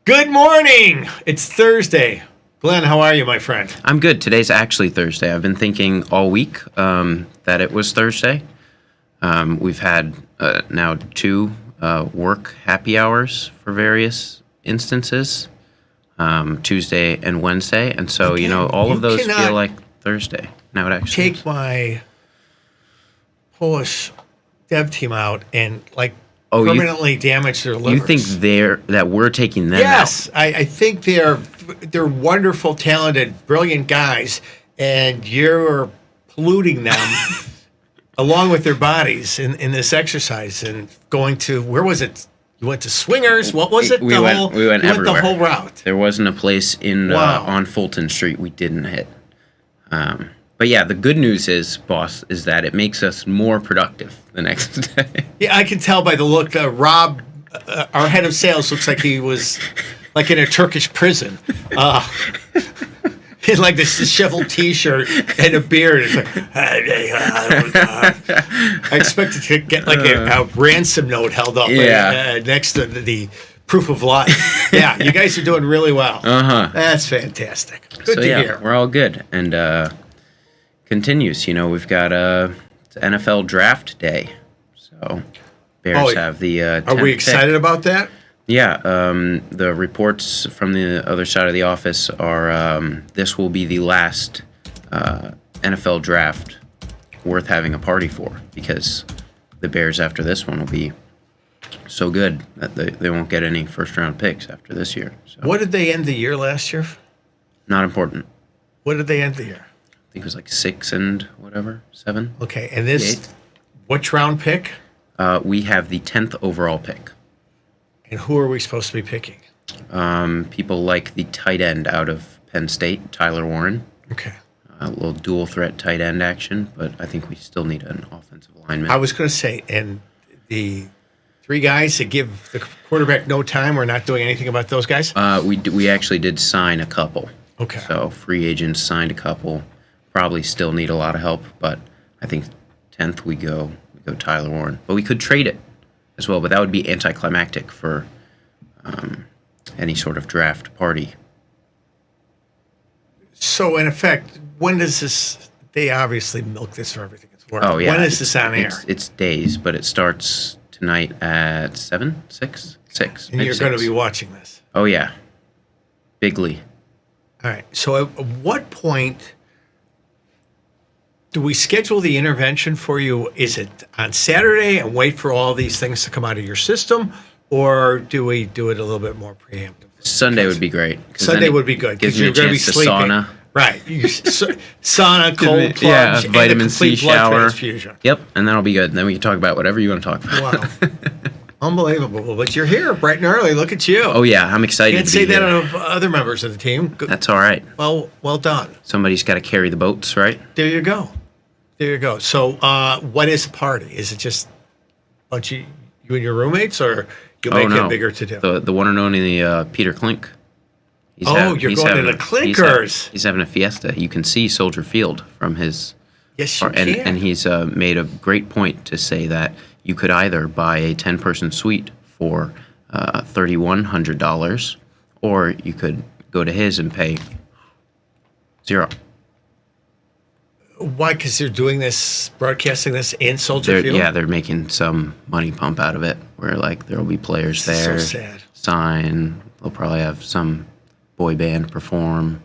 Good morning. It's Thursday. Glenn, how are you, my friend? I'm good. Today's actually Thursday. I've been thinking all week that it was Thursday. We've had now two work happy hours for various instances, Tuesday and Wednesday. And so, Again, all you of those cannot feel like Thursday. Now it actually Take my Polish dev team out and permanently damage their livers. You think that we're taking them Yes, out? I think they're wonderful, talented, brilliant guys, and you're polluting them along with their bodies in this exercise and going to, where was it? You went to Swingers. What was it? We went everywhere. Went the whole route. There wasn't a place on Fulton Street we didn't hit. But yeah, the good news is, boss, is that it makes us more productive the next day. Yeah, I can tell by the look. Rob, our head of sales, looks like he was like in a Turkish prison. He's like this disheveled T-shirt and a beard. It's like, I expected to get like a ransom note held up next to the proof of life. Yeah, you guys are doing really well. That's fantastic. Good to hear. We're all good. And continues. We've got it's NFL draft day. So Bears have the Are we excited about that? Yeah, the reports from the other side of the office are this will be the last NFL draft worth having a party for, because the Bears after this one will be so good that they won't get any first-round picks after this year. So. What did they end the year last year? Not important. What did they end the year? I think it was like 6 and whatever, 7. Okay, and this, which round pick? We have the 10th overall pick. And who are we supposed to be picking? People like the tight end out of Penn State, Tyler Warren. Okay. A little dual threat tight end action, but I think we still need an offensive lineman. I was going to say, and the three guys that give the quarterback no time, we're not doing anything about those guys? We actually did sign a couple. Okay. So free agents signed a couple. Probably still need a lot of help, but I think 10th we go Tyler Warren. But we could trade it as well, but that would be anticlimactic for any sort of draft party. So in effect, when does this? They obviously milk this for everything it's worth. Oh yeah. When is this on air? It's days, but it starts tonight at 7, 6. And you're going to be watching this. Oh yeah, bigly. All right. So at what point do we schedule the intervention for you? Is it on Saturday and wait for all these things to come out of your system, or do we do it a little bit more preemptive? Sunday would be great. Sunday would be good because you're going to be sleeping. Sauna. Right. Sauna, cold plunge, yeah, vitamin C shower. Transfusion. Yep, and that'll be good. And then we can talk about whatever you want to talk about. Wow. Unbelievable. But you're here bright and early. Look at you. Oh, yeah. I'm excited Can't to be say that here. of other members of the team. Good. That's all right. Well done. Somebody's got to carry the boats, right? There you go. So what is a party? Is it just a bunch of you and your roommates, or you make it bigger to do? The one and only Peter Klink. You're going to the Clinkers. He's having a fiesta. You can see Soldier Field from his... Yes, you can. And he's made a great point to say that you could either buy a 10-person suite for $3,100, or you could go to his and pay $0. Why? Because they're doing this, broadcasting this in Soldier Field? Yeah, they're making some money pump out of it, where there will be players there. So sad. Sign. They'll probably have some boy band perform,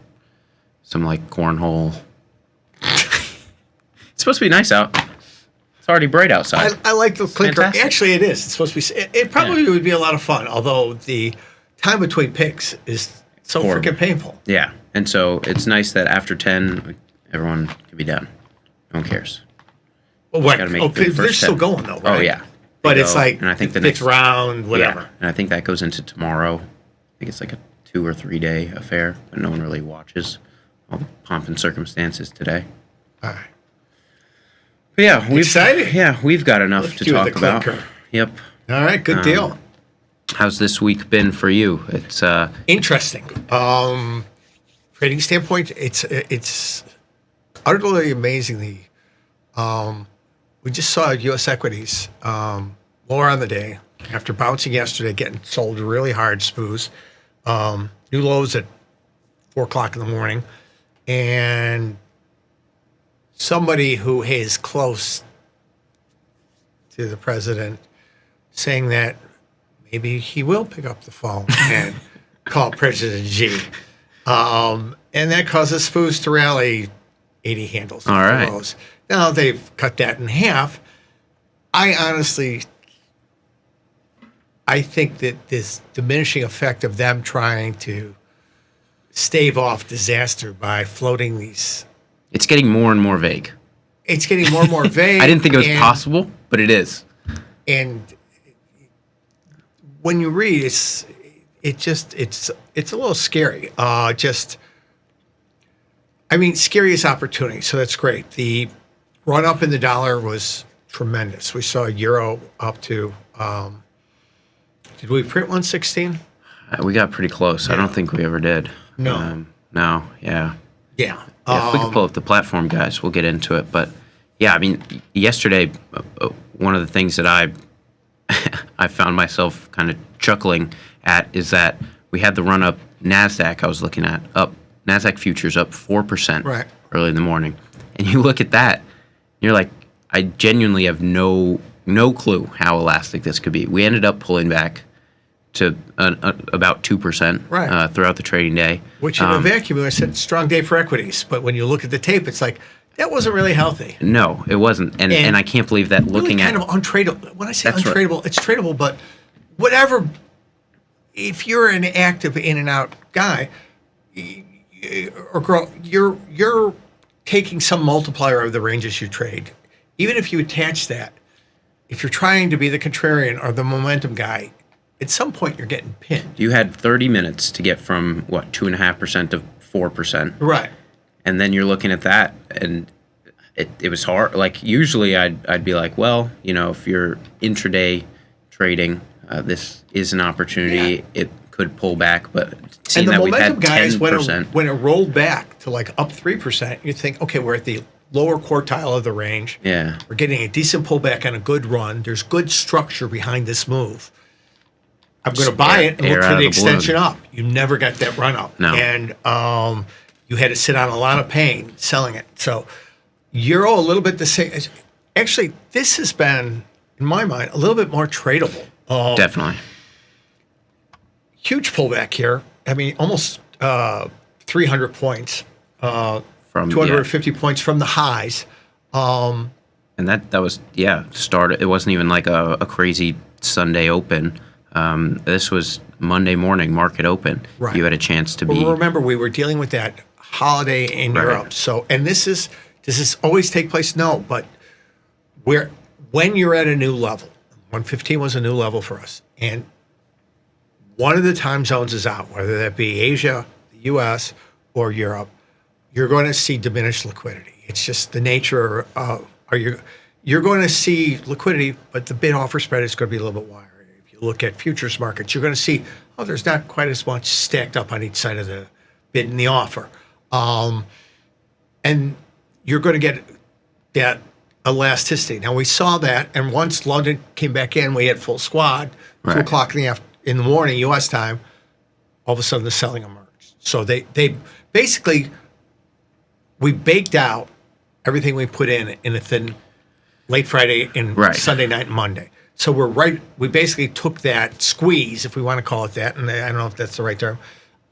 some cornhole. It's supposed to be nice out. It's already bright outside. I like the Clinker. Fantastic. Actually, it is. It's supposed to be. It probably would be a lot of fun, although the time between picks is so freaking painful. Yeah, and so it's nice that after 10, everyone can be done. No one cares. Well, what? They're still going though, right? Oh yeah. But it's and I think the next round, whatever. Yeah, and I think that goes into tomorrow. I think it's like a 2 or 3 day affair, but no one really watches all the pomp and circumstances today. All right. But yeah, excited. Yeah, we've got enough to talk about. Yep. All right, good deal. How's this week been for you? It's interesting. Trading standpoint, it's utterly amazingly. We just saw U.S. equities lower on the day after bouncing yesterday, getting sold really hard, SPOOs. new lows at 4 o'clock in the morning, and somebody who is close to the president saying that maybe he will pick up the phone and call President Xi. And that causes SPOOs to rally 80 handles. All right. Lows. Now they've cut that in half. I think that this diminishing effect of them trying to stave off disaster by floating these. It's getting more and more vague. It's getting more and more vague. I didn't think it was possible, but it is. And when you read, it's a little scary. Scary is opportunity. So that's great. The run up in the dollar was tremendous. We saw euro up to. Did we print 116? We got pretty close. Yeah. I don't think we ever did. No. No. Yeah. Yeah. If we could pull up the platform, guys, we'll get into it. But yeah, I mean, yesterday, one of the things that I found myself kind of chuckling at is that we had the run up NASDAQ I was looking at, up NASDAQ futures up 4% early in the morning. And you look at that, you're like, I genuinely have no clue how elastic this could be. We ended up pulling back to about 2% throughout the trading day. Which in a vacuum, I said strong day for equities. But when you look at the tape, it's like, that wasn't really healthy. No, it wasn't. And I can't believe that looking really kind of untradeable. When I say untradeable, it's tradable, but whatever, if you're an active in and out guy or girl, you're taking some multiplier of the ranges you trade. Even if you attach that, if you're trying to be the contrarian or the momentum guy, at some point you're getting pinned. You had 30 minutes to get from, 2.5% to 4%. Right. And then you're looking at that, and it was hard. Like, usually I'd be like, well, if you're intraday trading, this is an opportunity. Yeah. It could pull back, but seeing that we've had 10%. And the momentum guys, when it rolled back to like up 3%, you think, okay, we're at the lower quartile of the range. Yeah. We're getting a decent pullback and a good run. There's good structure behind this move. I'm going to buy it and look for the extension up. You never got that run up. No. And you had to sit on a lot of pain selling it. So euro a little bit the same. Actually, this has been, in my mind, a little bit more tradable. Definitely. Huge pullback here. I mean, almost 300 points. From 250 points from the highs. And that was, started. It wasn't even like a crazy Sunday open. This was Monday morning market open. Right. You had a chance to be. Well, remember, we were dealing with that holiday in Europe. So, and does this always take place? No, but when you're at a new level, 115 was a new level for us, and one of the time zones is out, whether that be Asia, the U.S., or Europe, you're going to see diminished liquidity. It's just the nature of you're going to see liquidity, but the bid-offer spread is going to be a little bit wider. If you look at futures markets, you're going to see, there's not quite as much stacked up on each side of the bid and the offer. And you're going to get that elasticity. Now, we saw that, and once London came back in, we had full squad, 2 o'clock in the morning, U.S. time, all of a sudden the selling emerged. So they basically, we baked out everything we put in a thin late Friday and Sunday night and Monday. So we basically took that squeeze, if we want to call it that, and I don't know if that's the right term,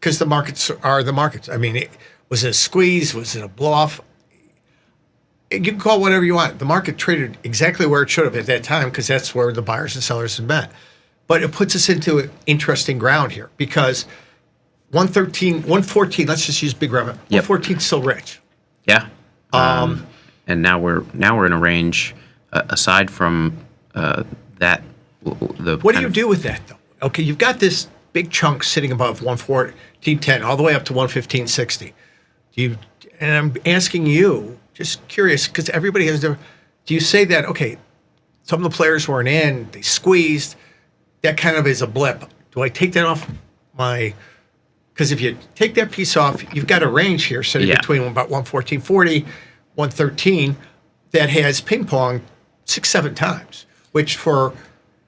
because the markets are the markets. I mean, was it a squeeze? Was it a blow-off? You can call it whatever you want. The market traded exactly where it should have at that time because that's where the buyers and sellers had met. But it puts us into interesting ground here because 114, let's just use big revenue. 114 is still rich. Yeah. And now we're in a range aside from that. What do you do with that though? Okay, you've got this big chunk sitting above 114.10 all the way up to 115.60. And I'm asking you, just curious, because everybody has their. Do you say that some of the players weren't in, they squeezed, that kind of is a blip? Do I take that off my? Because if you take that piece off, you've got a range here sitting between about 114.40, 113 that has ping pong 6-7 times, which for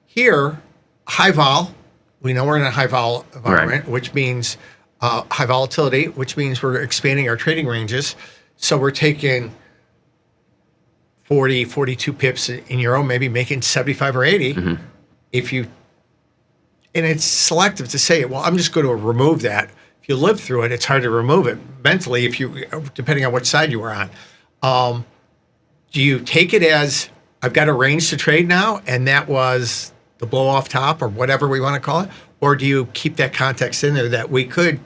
here, high vol, We know we're in a high vol environment, which means high volatility, which means we're expanding our trading ranges. So we're taking 40, 42 pips in euro, maybe making 75 or 80. Mm-hmm. And it's selective to say, well, I'm just going to remove that. If you live through it, it's hard to remove it mentally, depending on which side you were on. Do you take it as I've got a range to trade now, and that was the blow off top or whatever we want to call it? Or do you keep that context in there that we could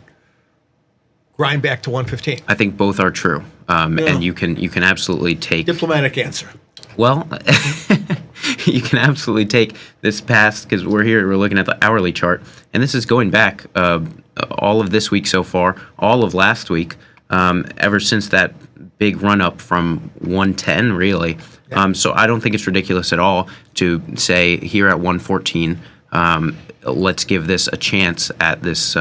grind back to 115? I think both are true. And you can absolutely take... Diplomatic answer. Well, you can absolutely take this past, because we're looking at the hourly chart, and this is going back all of this week so far, all of last week, ever since that big run up from 110, really. Yeah. So I don't think it's ridiculous at all to say here at 114, let's give this a chance at this,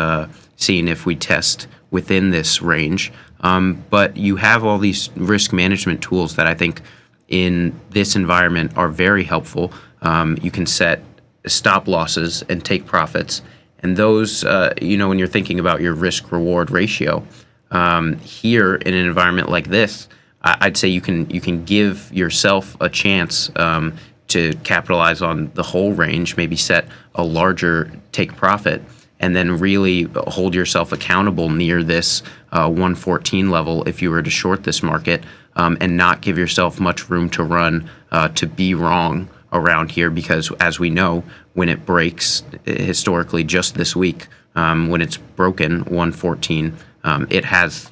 seeing if we test within this range. But you have all these risk management tools that I think in this environment are very helpful. You can set stop losses and take profits. And those, when you're thinking about your risk reward ratio, here in an environment like this, I'd say you can give yourself a chance to capitalize on the whole range, maybe set a larger take profit, and then really hold yourself accountable near this 114 level if you were to short this market, and not give yourself much room to run to be wrong around here, because as we know, when it breaks historically just this week, when it's broken 114, it has,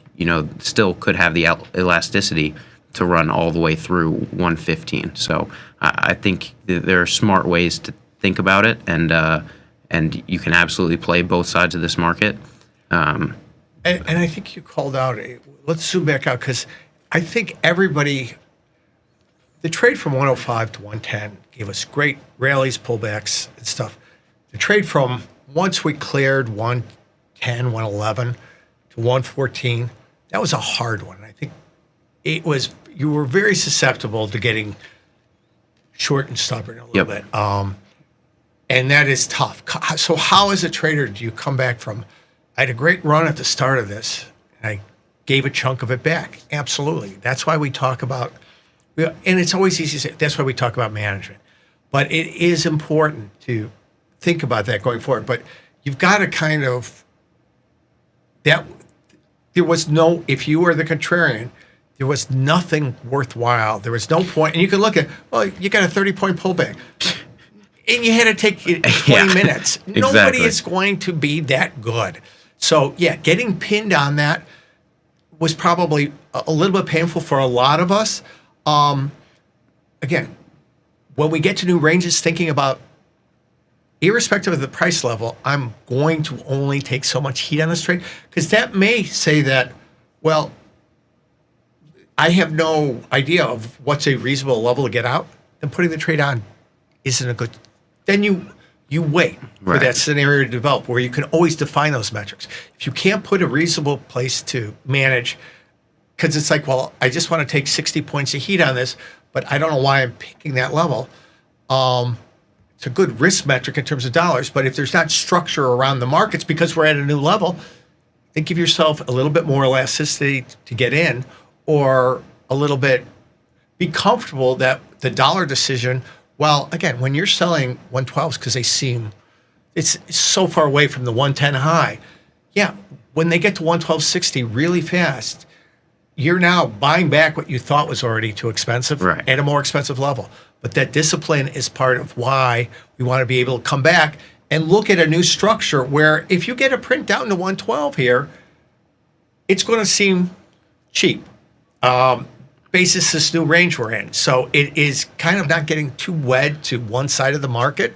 still could have the elasticity to run all the way through 115. So I think there are smart ways to think about it, and you can absolutely play both sides of this market. And I think you called out, let's zoom back out, because I think everybody, the trade from 105 to 110 gave us great rallies, pullbacks, and stuff. The trade from once we cleared 110, 111 to 114, that was a hard one. I think you were very susceptible to getting short and stubborn a little bit. And that is tough. So how, as a trader, do you come back from, I had a great run at the start of this, and I gave a chunk of it back? Absolutely. That's why we talk about, and it's always easy to say, that's why we talk about management. But it is important to think about that going forward. But you've got to kind of, there was no, if you were the contrarian, there was nothing worthwhile. There was no point. And you can look at, well, you got a 30-point pullback. And you had to take 20 minutes. Exactly. Nobody is going to be that good. So, getting pinned on that was probably a little bit painful for a lot of us. Again, when we get to new ranges, thinking about, irrespective of the price level, I'm going to only take so much heat on this trade, because that may say that, well, I have no idea of what's a reasonable level to get out, then putting the trade on isn't a good. Then you wait for that scenario to develop where you can always define those metrics. If you can't put a reasonable place to manage, because it's like, well, I just want to take 60 points of heat on this, but I don't know why I'm picking that level. It's a good risk metric in terms of dollars, but if there's not structure around the markets because we're at a new level, then give yourself a little bit more elasticity to get in, or a little bit, be comfortable that the dollar decision, well, again, when you're selling 112s because they seem, it's so far away from the 110 high. Yeah, when they get to 112.60 really fast, you're now buying back what you thought was already too expensive at a more expensive level. But that discipline is part of why we want to be able to come back and look at a new structure where if you get a print down to 112 here, it's going to seem cheap. Basis this new range we're in. So it is kind of not getting too wed to one side of the market.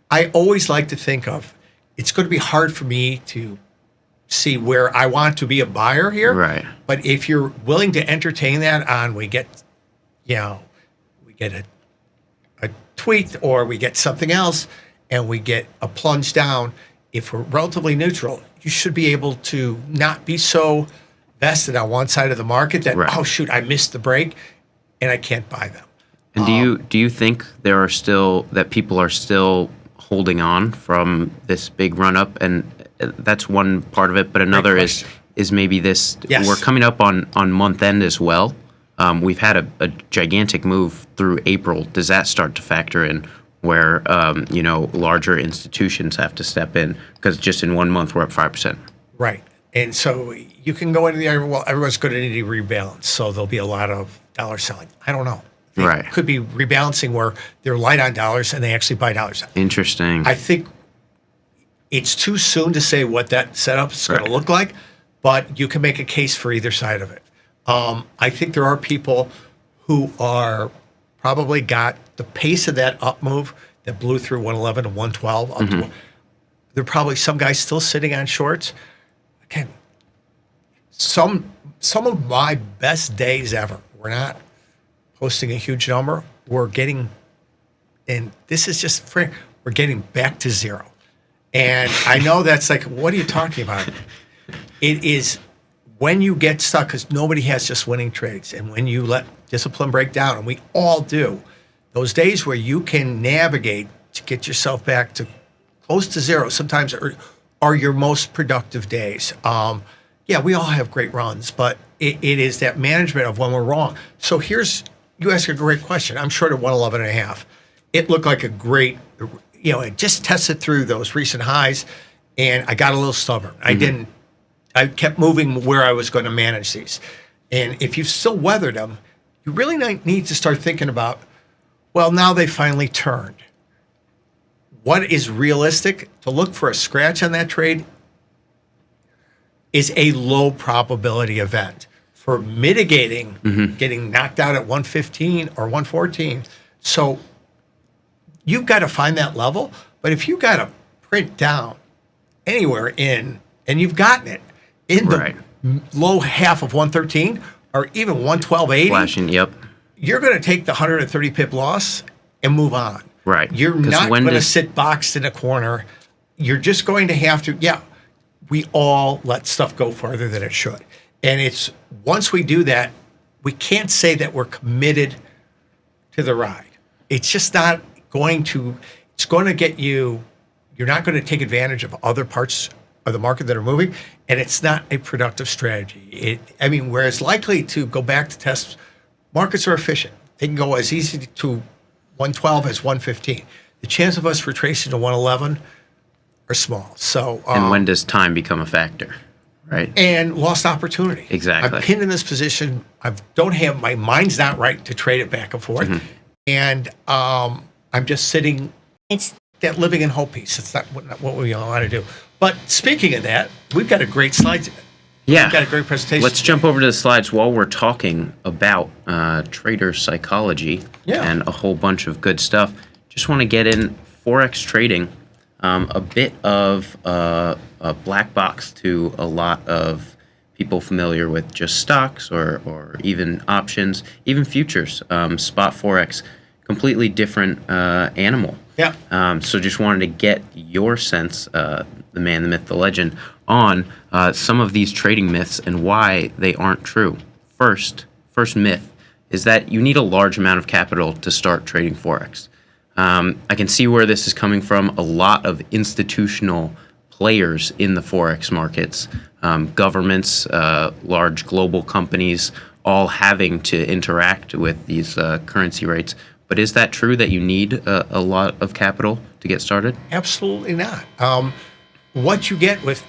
I always like to think of, it's going to be hard for me to see where I want to be a buyer here. Right. But if you're willing to entertain that on, we get a tweet or we get something else and we get a plunge down, if we're relatively neutral, you should be able to not be so vested on one side of the market that, oh shoot, I missed the break and I can't buy them. And do you think there are still, that people are still holding on from this big run up, and that's one part of it. But another is maybe this. Yes. We're coming up on month end as well. We've had a gigantic move through April. Does that start to factor in where larger institutions have to step in because just in 1 month we're up 5%? Right. And so you can go into the argument, well, everyone's going to need to rebalance, so there'll be a lot of dollar selling. I don't know. It could be rebalancing where they're light on dollars and they actually buy dollars. Interesting. I think it's too soon to say what that setup is going to look like, but you can make a case for either side of it. I think there are people who are probably got the pace of that up move that blew through 111 and 112. There are probably some guys still sitting on shorts. Again, some of my best days ever, we're not posting a huge number. We're getting, and this is just free, we're getting back to zero. And I know that's like, what are you talking about? It is when you get stuck, because nobody has just winning trades, and when you let discipline break down, and we all do, those days where you can navigate to get yourself back to close to zero sometimes are your most productive days. We all have great runs, but it is that management of when we're wrong. So you ask a great question. I'm short at 111.5. It looked like a great, it just tested through those recent highs, and I got a little stubborn. I kept moving where I was going to manage these. And if you've still weathered them, you really need to start thinking about, well, now they finally turned. What is realistic? To look for a scratch on that trade is a low probability event. For mitigating getting knocked out at 115 or 114. So you've got to find that level. But if you got to print down anywhere in, and you've gotten it in the low half of 113 or even 112.80, flashing, you're going to take the 130 pip loss and move on. Right. You're not going to sit boxed in a corner. You're just going to have to, we all let stuff go farther than it should. And it's once we do that, we can't say that we're committed to the ride. It's just not going to, it's going to get you're not going to take advantage of other parts of the market that are moving, and it's not a productive strategy. We're as likely to go back to test, markets are efficient. They can go as easy to 112 as 115. The chance of us retracing to 111 are small. So, and when does time become a factor? Right. And lost opportunity. Exactly. I'm pinned in this position. My mind's not right to trade it back and forth. And I'm just sitting, living in hope piece. It's not what we all want to do. But speaking of that, we've got a great slide. Yeah. We've got a great presentation. Let's jump over to the slides while we're talking about trader psychology and a whole bunch of good stuff. Just want to get in Forex trading. A bit of a black box to a lot of people familiar with just stocks or even options, even futures. Spot Forex, completely different animal. Yeah. So just wanted to get your sense, the man, the myth, the legend, on some of these trading myths and why they aren't true. First myth is that you need a large amount of capital to start trading Forex. I can see where this is coming from. A lot of institutional players in the Forex markets, governments, large global companies, all having to interact with these currency rates. But is that true that you need a lot of capital to get started? Absolutely not. What you get with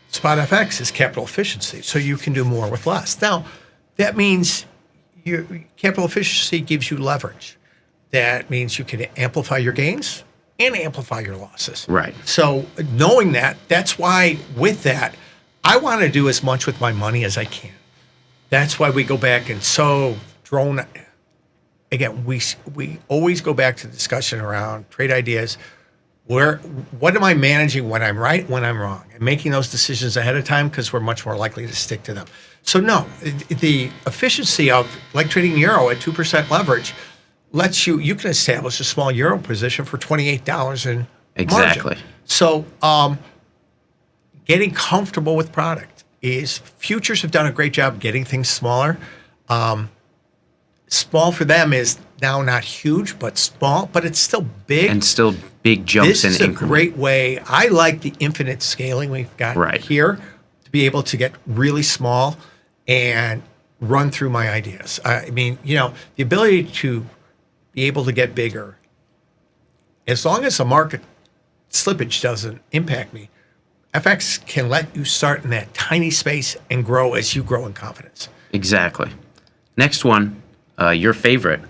Spot FX is capital efficiency, so you can do more with less. Now, that means your capital efficiency gives you leverage. That means you can amplify your gains and amplify your losses. Right. So knowing that, that's why with that, I want to do as much with my money as I can. That's why we go back and drone. Again, we always go back to the discussion around trade ideas. What am I managing when I'm right, when I'm wrong? And making those decisions ahead of time because we're much more likely to stick to them. So no, the efficiency of like trading euro at 2% leverage lets you can establish a small euro position for $28 in exactly margin. So getting comfortable with product is futures have done a great job getting things smaller. Small for them is now not huge, but small, but it's still big. And still big jumps in increment. This is a great way. I like the infinite scaling we've got here to be able to get really small and run through my ideas. I mean, the ability to be able to get bigger, as long as the market slippage doesn't impact me, FX can let you start in that tiny space and grow as you grow in confidence. Exactly. Next one, your favorite.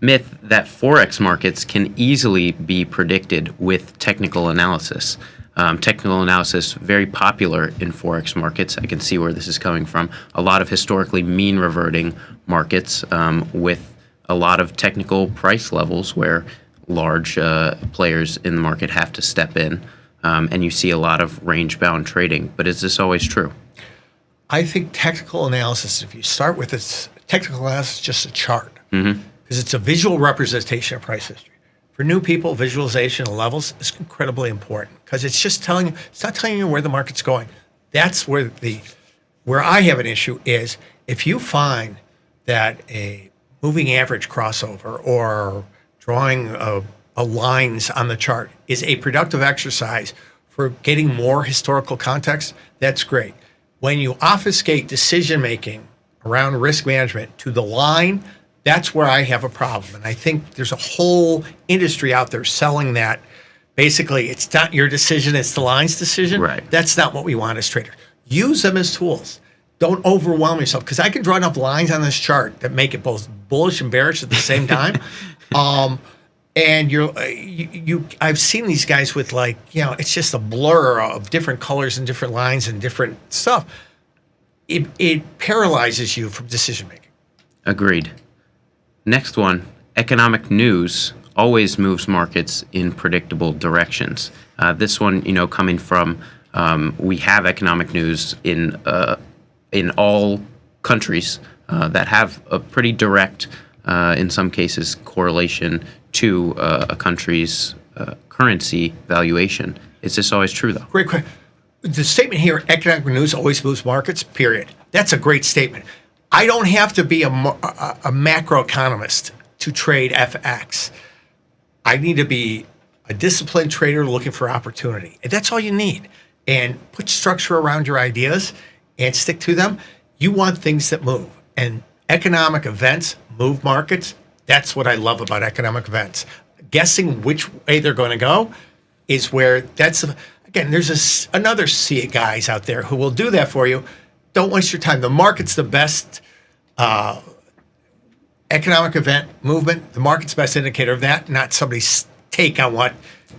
Myth that Forex markets can easily be predicted with technical analysis. Technical analysis, very popular in Forex markets. I can see where this is coming from. A lot of historically mean reverting markets with a lot of technical price levels where large players in the market have to step in. And you see a lot of range-bound trading. But is this always true? I think technical analysis, if you start with this, technical analysis is just a chart. Because it's a visual representation of price history. For new people, visualization of levels is incredibly important because it's just telling you, it's not telling you where the market's going. That's where I have an issue is if you find that a moving average crossover or drawing a lines on the chart is a productive exercise for getting more historical context, that's great. When you obfuscate decision-making around risk management to the line, that's where I have a problem. And I think there's a whole industry out there selling that. Basically, it's not your decision, it's the line's decision. Right. That's not what we want as traders. Use them as tools. Don't overwhelm yourself, because I can draw enough lines on this chart that make it both bullish and bearish at the same time. And I've seen these guys with it's just a blur of different colors and different lines and different stuff. It paralyzes you from decision making. Agreed. Next one, economic news always moves markets in predictable directions. This one, coming from, we have economic news in all countries that have a pretty direct, in some cases, correlation to a country's currency valuation. Is this always true, though? Great question. The statement here, economic news always moves markets, period. That's a great statement. I don't have to be a macroeconomist to trade FX. I need to be a disciplined trader looking for opportunity. And that's all you need. And put structure around your ideas and stick to them. You want things that move. And economic events move markets. That's what I love about economic events. Guessing which way they're going to go is where again, there's another sea of guys out there who will do that for you. Don't waste your time. The market's the best economic event movement. The market's best indicator of that, not somebody's take on what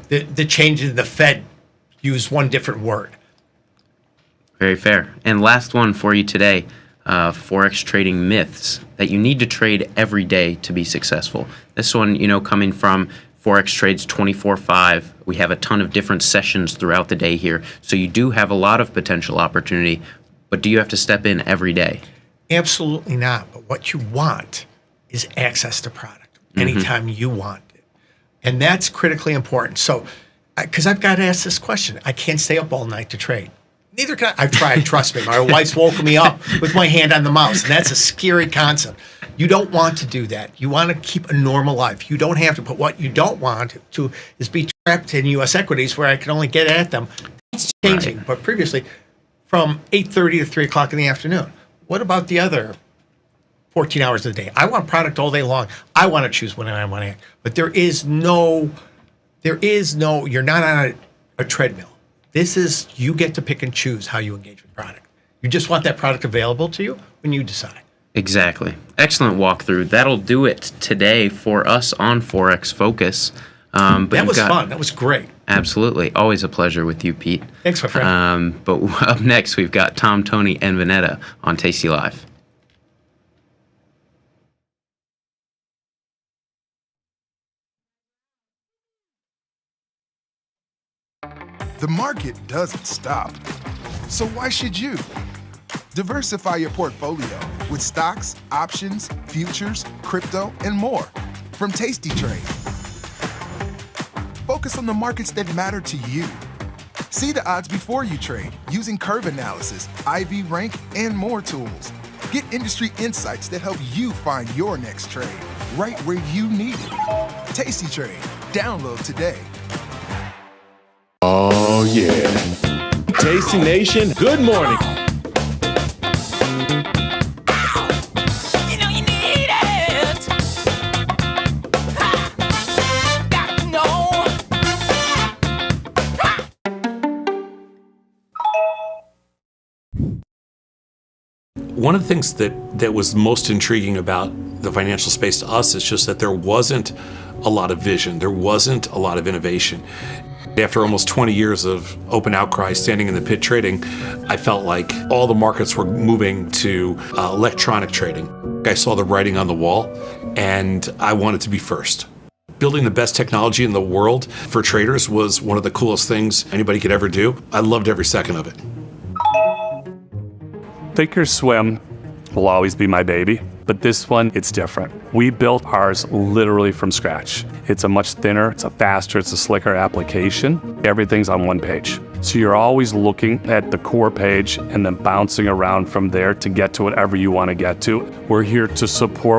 the change in the Fed use one different word. Very fair. And last one for you today, Forex trading myths that you need to trade every day to be successful. This one, coming from Forex trades 24/5. We have a ton of different sessions throughout the day here. So you do have a lot of potential opportunity, but do you have to step in every day? Absolutely not. But what you want is access to product anytime you want it. And that's critically important. So, because I've got to ask this question, I can't stay up all night to trade. Neither can I. I've tried, trust me. My wife's woken me up with my hand on the mouse, and that's a scary concept. You don't want to do that. You want to keep a normal life. You don't have to. But what you don't want to is be trapped in U.S. equities where I can only get at them. It's changing. Right. But previously, from 8:30 to 3 o'clock in the afternoon. What about the other 14 hours of the day? I want product all day long. I want to choose when I want to act. But you're not on a treadmill. This is, you get to pick and choose how you engage with product. You just want that product available to you when you decide. Exactly. Excellent walkthrough. That'll do it today for us on Forex Focus. But that was fun. That was great. Absolutely. Always a pleasure with you, Pete. Thanks, my friend. But up next, we've got Tom, Tony, and Vanetta on Tasty Live. The market doesn't stop. So why should you? Diversify your portfolio with stocks, options, futures, crypto, and more from Tasty Trade. Focus on the markets that matter to you. See the odds before you trade using curve analysis, IV rank, and more tools. Get industry insights that help you find your next trade. right where you need it. Tasty Trade. Download today. Oh, yeah. Tasty Nation, good morning. You know you need it. Got to know. One of the things that was most intriguing about the financial space to us is just that there wasn't a lot of vision. There wasn't a lot of innovation. After almost 20 years of open outcry standing in the pit trading, I felt like all the markets were moving to electronic trading. I saw the writing on the wall, and I wanted to be first. Building the best technology in the world for traders was one of the coolest things anybody could ever do. I loved every second of it. Thinkorswim will always be my baby, but this one, it's different. We built ours literally from scratch. It's a much thinner, it's a faster, it's a slicker application. Everything's on one page. So you're always looking at the core page and then bouncing around from there to get to whatever you want to get to. We're here to support